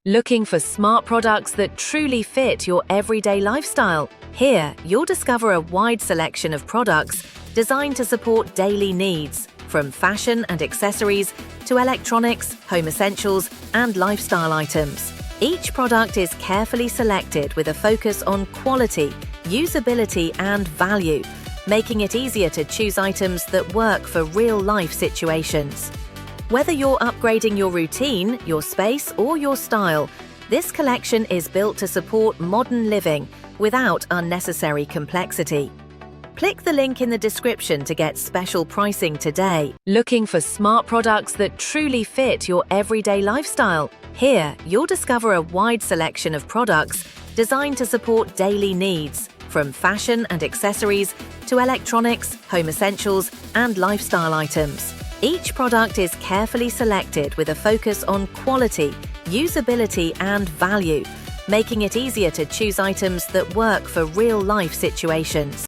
Looking for smart products that truly fit your everyday lifestyle? Here, you'll discover a wide selection of products designed to support daily needs, from fashion and accessories to electronics, home essentials, and lifestyle items. Each product is carefully selected with a focus on quality, usability, and value, making it easier to choose items that work for real-life situations. Whether you're upgrading your routine, your space, or your style, this collection is built to support modern living without unnecessary complexity. Click the link in the description to get special pricing today. Looking for smart products that truly fit your everyday lifestyle? Here, you'll discover a wide selection of products designed to support daily needs, from fashion and accessories to electronics, home essentials, and lifestyle items. Each product is carefully selected with a focus on quality, usability, and value, making it easier to choose items that work for real-life situations.